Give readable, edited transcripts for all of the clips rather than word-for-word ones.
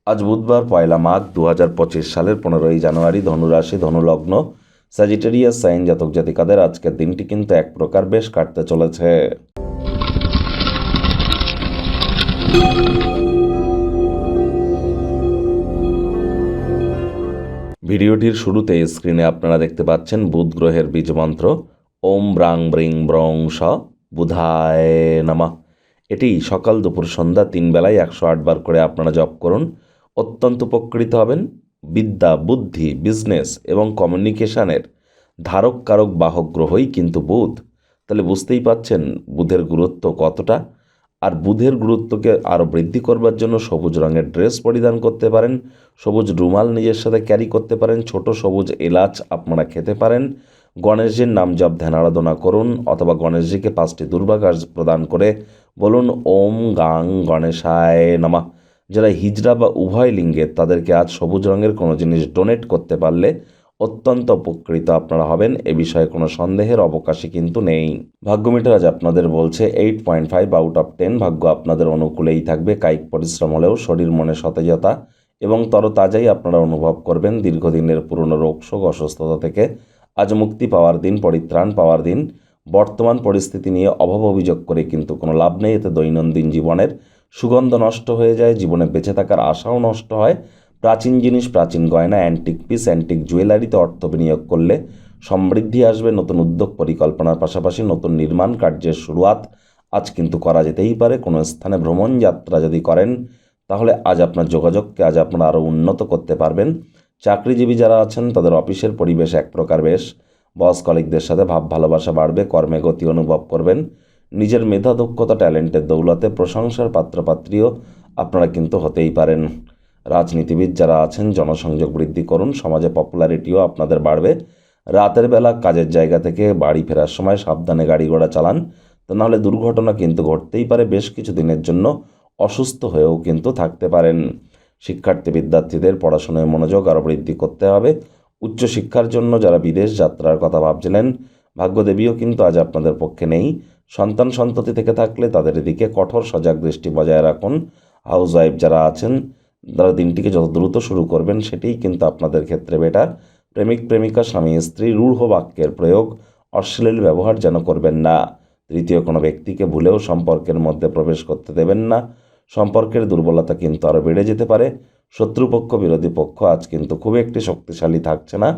আজ বুধবার ১লা মাঘ ২০২৫ সালের ১৫ই জানুয়ারি। ধনুরাশি, ধনুলগ্ন, স্যাজিটেরিয়াস সাইন জাতক জাতিকাদের আজকের দিনটি কিন্তু এক প্রকার বেশ কাটতে চলেছে। ভিডিওটির শুরুতে স্ক্রিনে আপনারা দেখতে পাচ্ছেন বুধ গ্রহের বীজমন্ত্র ওম ব্রাং ব্রিং ব্রং স বুধায় নমঃ। এটি সকাল দুপুর সন্ধ্যা ৩ বেলায় ১০৮ বার করে আপনারা জপ করুন, অত্যন্ত উপকৃত হবেন। বিদ্যা, বুদ্ধি, বিজনেস এবং কমিউনিকেশনের ধারক কারক বাহক গ্রহই কিন্তু বুধ। তাহলে বুঝতেই পাচ্ছেন বুধের গুরুত্ব কতটা। আর বুধের গুরুত্বকে আরও বৃদ্ধি করবার জন্য সবুজ রঙের ড্রেস পরিধান করতে পারেন, সবুজ রুমাল নিজের সাথে ক্যারি করতে পারেন, ছোট সবুজ এলাচ আপনারা খেতে পারেন। গণেশজির নাম জপ ধ্যান আরাধনা করুন, অথবা গণেশজিকে 5টি দুর্বাঘাস প্রদান করে বলুন ওম গাং গণেশায় নমঃ। যারা হিজড়া বা উভয় লিঙ্গের, তাদেরকে আজ সবুজ রঙের কোনো জিনিস ডোনেট করতে পারলে অত্যন্ত উপকৃত আপনারা হবেন, এ বিষয়ে কোনো সন্দেহের অবকাশই কিন্তু নেই। ভাগ্যমিটার আজ আপনাদের বলছে 8.5 আউট অফ 10। ভাগ্য আপনাদের অনুকূলেই থাকবে। কায়িক পরিশ্রম হলেও শরীর মনে সতেজতা এবং তরতাজাই আপনারা অনুভব করবেন। দীর্ঘদিনের পুরনো রোগশোক অসুস্থতা থেকে আজ মুক্তি পাওয়ার দিন, পরিত্রাণ পাওয়ার দিন। বর্তমান পরিস্থিতি নিয়ে অভাব অভিযোগ করে কিন্তু কোনো লাভ নেই। এতে দৈনন্দিন জীবনের সুগন্ধ নষ্ট হয়ে যায়, জীবনে বেঁচে থাকার আশাও নষ্ট হয়। প্রাচীন জিনিস, প্রাচীন গয়না, অ্যান্টিক পিস, অ্যান্টিক জুয়েলারিতে অর্থ বিনিয়োগ করলে সমৃদ্ধি আসবে। নতুন উদ্যোগ পরিকল্পনার পাশাপাশি নতুন নির্মাণ কার্যের শুরুয়াত আজ কিন্তু করা যেতেই পারে। কোনো স্থানে ভ্রমণ যাত্রা যদি করেন, তাহলে আজ আপনার যোগাযোগকে আজ আপনারা আরও উন্নত করতে পারবেন। চাকরিজীবী যারা আছেন, তাদের অফিসের পরিবেশ এক প্রকার বেশ। বস কলিগদের সাথে ভাব ভালোবাসা বাড়বে, কর্মে গতি অনুভব করবেন। নিজের মেধা, দক্ষতা, ট্যালেন্টের দৌলতে প্রশংসার পাত্রপাত্রীও আপনারা কিন্তু হতেই পারেন। রাজনীতিবিদ যারা আছেন, জনসংযোগ বৃদ্ধি করুন, সমাজে পপুলারিটিও আপনাদের বাড়বে। রাতের বেলা কাজের জায়গা থেকে বাড়ি ফেরার সময় সাবধানে গাড়ি ঘোড়া চালান, তা নাহলে দুর্ঘটনা কিন্তু ঘটতেই পারে। বেশ কিছু দিনের জন্য অসুস্থ হয়েও কিন্তু থাকতে পারেন। শিক্ষার্থী বিদ্যার্থীদের পড়াশোনায় মনোযোগ আরও বৃদ্ধি করতে হবে। উচ্চশিক্ষার জন্য যারা বিদেশ যাত্রার কথা ভাবছিলেন, ভাগ্যদেবীও কিন্তু আজ আপনাদের পক্ষে নেই। সন্তান সন্ততি থেকে থাকলে তাদের দিকে কঠোর সজাগ দৃষ্টি বজায় রাখুন। হাউস ওয়াইফ যারা আছেন, তারা দিনটিকে যত দ্রুত শুরু করবেন সেটিই কিন্তু আপনাদের ক্ষেত্রে বেটার। প্রেমিক প্রেমিকা, স্বামী স্ত্রী, রূঢ় বাক্যের প্রয়োগ, অশ্লীল ব্যবহার যেন করবেন না। তৃতীয় কোনো ব্যক্তিকে ভুলেও সম্পর্কের মধ্যে প্রবেশ করতে দেবেন না। সম্পর্কের দুর্বলতা কিন্তু আরও বেড়ে যেতে পারে। শত্রুপক্ষ, বিরোধী পক্ষ আজ কিন্তু খুব একটি শক্তিশালী থাকছে না।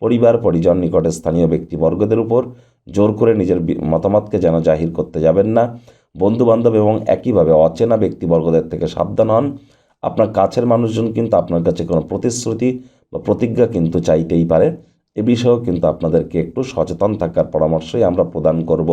পরিবার, পরিজন, নিকটে স্থানীয় ব্যক্তিবর্গদের উপর জোর করে নিজের মতামতকে যেন জাহির করতে যাবেন না। বন্ধুবান্ধব এবং একইভাবে অচেনা ব্যক্তিবর্গদের থেকে সাবধান হন। আপনার কাছের মানুষজন কিন্তু আপনার কাছে কোনো প্রতিশ্রুতি বা প্রতিজ্ঞা কিন্তু চাইতেই পারে। এ বিষয়েও কিন্তু আপনাদেরকে একটু সচেতন থাকার পরামর্শই আমরা প্রদান করব।